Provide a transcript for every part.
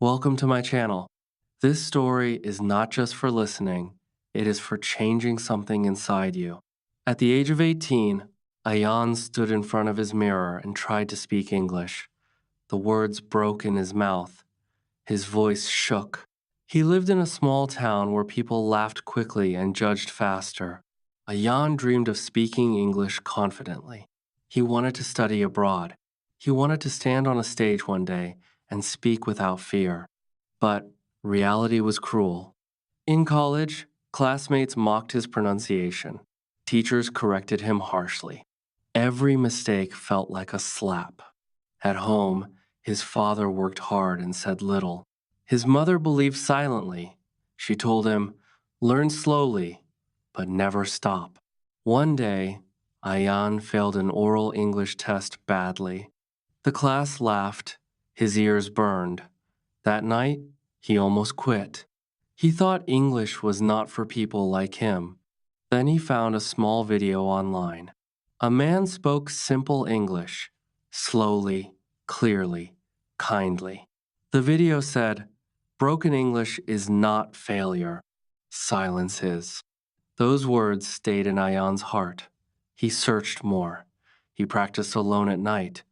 Welcome to my channel. This story is not just for listening, it is for changing something inside you. At the age of 18, Ayan stood in front of his mirror and tried to speak English. The words broke in his mouth. His voice shook. He lived in a small town where people laughed quickly and judged faster. Ayan dreamed of speaking English confidently. He wanted to study abroad. He wanted to stand on a stage one day and speak without fear. But reality was cruel. In college, classmates mocked his pronunciation. Teachers corrected him harshly. Every mistake felt like a slap. At home, his father worked hard and said little. His mother believed silently. She told him, "Learn slowly, but never stop." One day, Ayan failed an oral English test badly. The class laughed. His ears burned. That night, he almost quit. He thought English was not for people like him. Then he found a small video online. A man spoke simple English, slowly, clearly, kindly. The video said, "Broken English is not failure. Silence is." Those words stayed in Ayan's heart. He searched more. He practiced alone at night.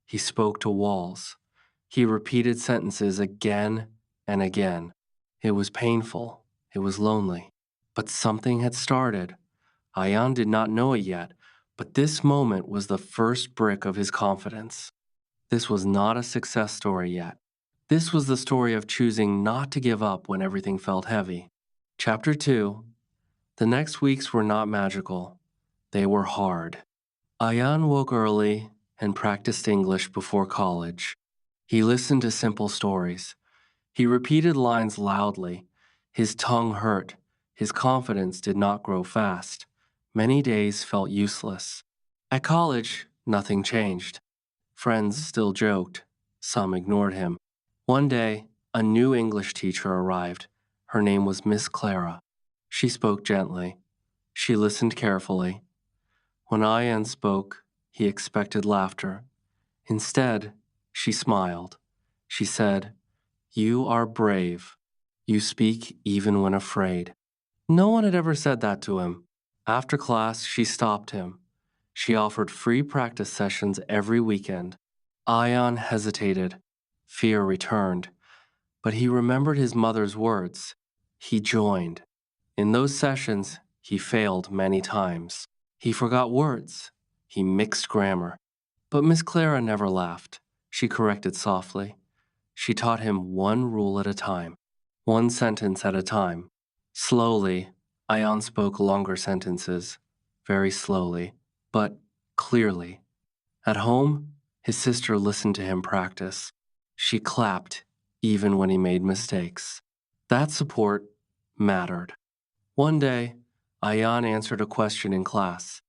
He spoke to walls. He repeated sentences again and again. It was painful. It was lonely. But something had started. Ayan did not know it yet, but this moment was the first brick of his confidence. This was not a success story yet. This was the story of choosing not to give up when everything felt heavy. Chapter 2. The next weeks were not magical. They were hard. Ayan woke early and practiced English before college. He listened to simple stories. He repeated lines loudly. His tongue hurt. His confidence did not grow fast. Many days felt useless. At college, nothing changed. Friends still joked. Some ignored him. One day, a new English teacher arrived. Her name was Miss Clara. She spoke gently. She listened carefully. When Ayan spoke, he expected laughter. Instead, she smiled. She said, "You are brave. You speak even when afraid." No one had ever said that to him. After class, she stopped him. She offered free practice sessions every weekend. Ayan hesitated. Fear returned. But he remembered his mother's words. He joined. In those sessions, he failed many times. He forgot words. He mixed grammar. But Miss Clara never laughed. She corrected softly. She taught him one rule at a time, one sentence at a time. Slowly, Ayan spoke longer sentences, very slowly, but clearly. At home, his sister listened to him practice. She clapped, even when he made mistakes. That support mattered. One day, Ayan answered a question in class.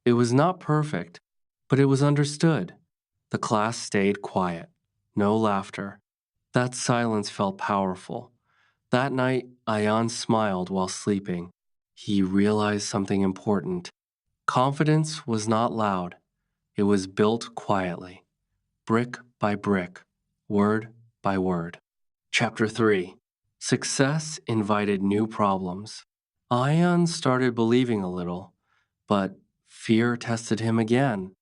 It was not perfect, but it was understood. The class stayed quiet. No laughter. That silence felt powerful. That night, Ayan smiled while sleeping. He realized something important. Confidence was not loud. It was built quietly, brick by brick, word by word. Chapter 3. Success invited new problems. Ayan started believing a little, but fear tested him again.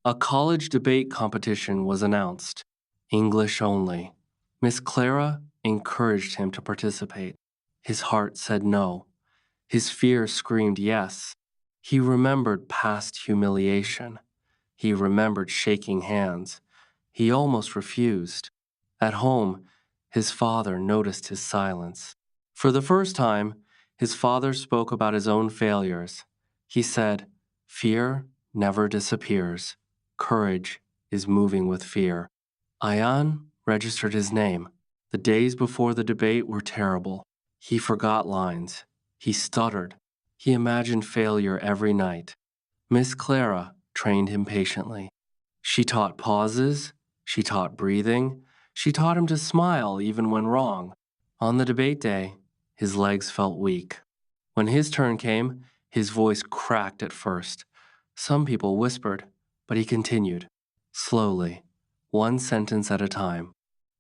A college debate competition was announced. English only. Miss Clara encouraged him to participate. His heart said no. His fear screamed yes. He remembered past humiliation. He remembered shaking hands. He almost refused. At home, his father noticed his silence. For the first time, his father spoke about his own failures. He said, "Fear never disappears. Courage is moving with fear." Ayan registered his name. The days before the debate were terrible. He forgot lines. He stuttered. He imagined failure every night. Miss Clara trained him patiently. She taught pauses. She taught breathing. She taught him to smile even when wrong. On the debate day, his legs felt weak. When his turn came, his voice cracked at first. Some people whispered, but he continued, slowly, one sentence at a time.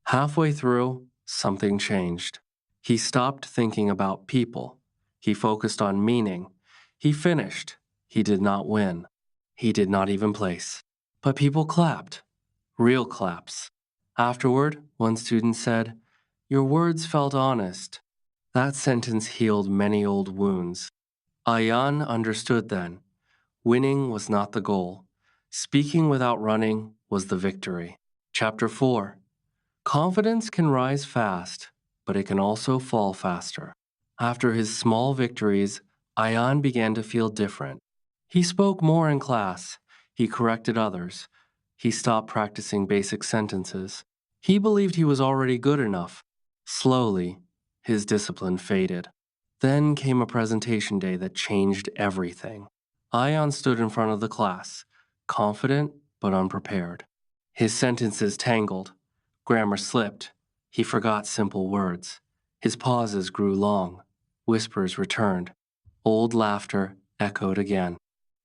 Halfway through, something changed. He stopped thinking about people. He focused on meaning. He finished. He did not win. He did not even place. But people clapped. Real claps. Afterward, one student said, "Your words felt honest." That sentence healed many old wounds. Ayan understood then. Winning was not the goal. Speaking without running was the victory. Chapter 4. Confidence can rise fast, but it can also fall faster. After his small victories, Ayan began to feel different. He spoke more in class. He corrected others. He stopped practicing basic sentences. He believed he was already good enough. Slowly, his discipline faded. Then came a presentation day that changed everything. Ayan stood in front of the class, confident but unprepared. His sentences tangled. Grammar slipped. He forgot simple words. His pauses grew long. Whispers returned. Old laughter echoed again.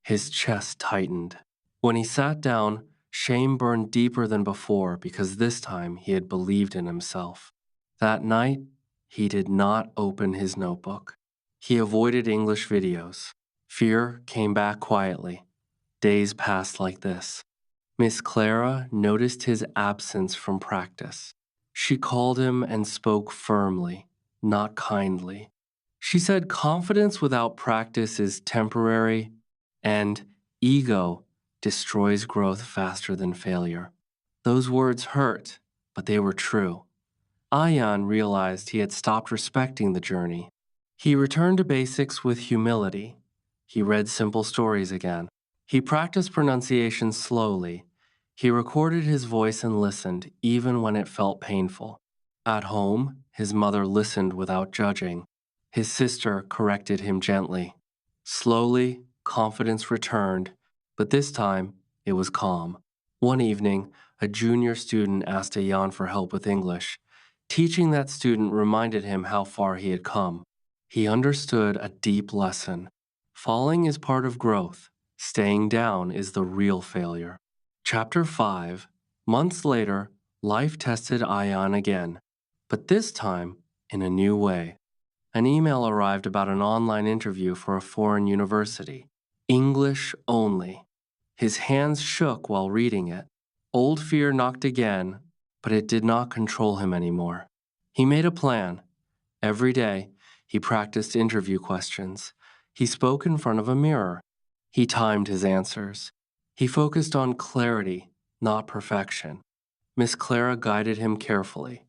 His chest tightened. When he sat down, shame burned deeper than before because this time he had believed in himself. That night, he did not open his notebook. He avoided English videos. Fear came back quietly. Days passed like this. Miss Clara noticed his absence from practice. She called him and spoke firmly, not kindly. She said confidence without practice is temporary, and ego destroys growth faster than failure. Those words hurt, but they were true. Ayan realized he had stopped respecting the journey. He returned to basics with humility. He read simple stories again. He practiced pronunciation slowly. He recorded his voice and listened, even when it felt painful. At home, his mother listened without judging. His sister corrected him gently. Slowly, confidence returned, but this time it was calm. One evening, a junior student asked Ayan for help with English. Teaching that student reminded him how far he had come. He understood a deep lesson. Falling is part of growth. Staying down is the real failure. Chapter 5. Months later, life tested Ayan again, but this time in a new way. An email arrived about an online interview for a foreign university. English only. His hands shook while reading it. Old fear knocked again, but it did not control him anymore. He made a plan. Every day, he practiced interview questions. He spoke in front of a mirror. He timed his answers. He focused on clarity, not perfection. Miss Clara guided him carefully.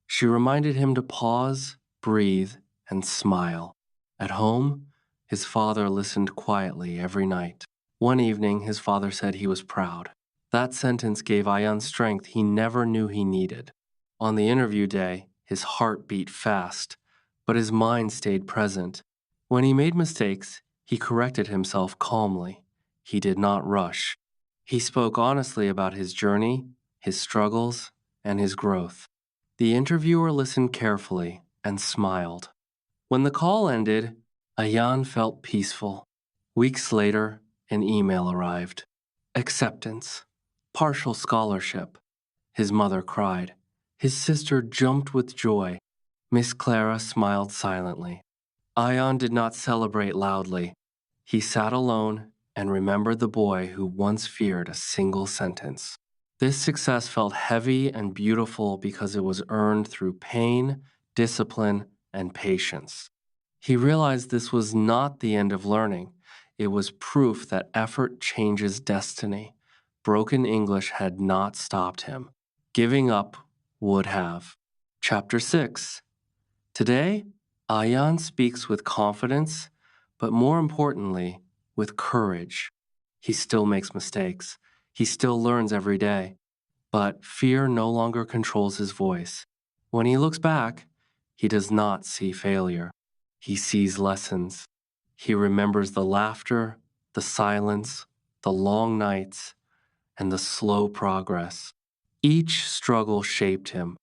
She reminded him to pause, breathe, and smile. At home, his father listened quietly every night. One evening, his father said he was proud. That sentence gave Ayan strength he never knew he needed. On the interview day, his heart beat fast, but his mind stayed present. When he made mistakes, he corrected himself calmly. He did not rush. He spoke honestly about his journey, his struggles, and his growth. The interviewer listened carefully and smiled. When the call ended, Ayan felt peaceful. Weeks later, an email arrived. Acceptance. Partial scholarship. His mother cried. His sister jumped with joy. Miss Clara smiled silently. Ayan did not celebrate loudly. He sat alone and remembered the boy who once feared a single sentence. This success felt heavy and beautiful because it was earned through pain, discipline, and patience. He realized this was not the end of learning. It was proof that effort changes destiny. Broken English had not stopped him. Giving up would have. Chapter 6. Today, Ayan speaks with confidence, but more importantly, with courage. He still makes mistakes. He still learns every day. But fear no longer controls his voice. When he looks back, he does not see failure. He sees lessons. He remembers the laughter, the silence, the long nights, and the slow progress. Each struggle shaped him.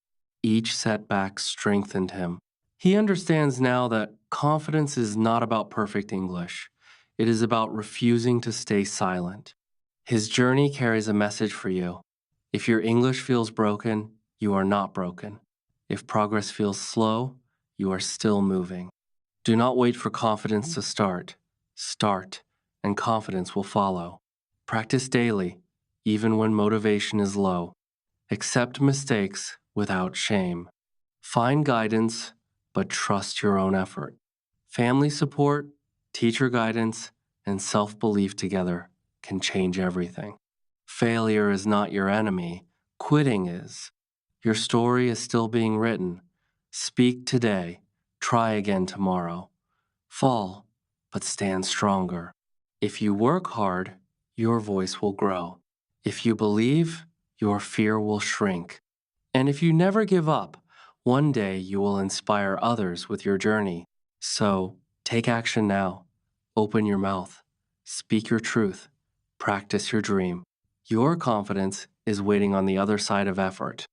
Each setback strengthened him. He understands now that confidence is not about perfect English. It is about refusing to stay silent. His journey carries a message for you. If your English feels broken, you are not broken. If progress feels slow, you are still moving. Do not wait for confidence to start. Start, and confidence will follow. Practice daily, even when motivation is low. Accept mistakes without shame. Find guidance, but trust your own effort. Family support, teacher guidance, and self belief together can change everything. Failure is not your enemy, quitting is. Your story is still being written. Speak today, try again tomorrow. Fall, but stand stronger. If you work hard, your voice will grow. If you believe, your fear will shrink. And if you never give up, one day you will inspire others with your journey. So take action now. Open your mouth. Speak your truth. Practice your dream. Your confidence is waiting on the other side of effort.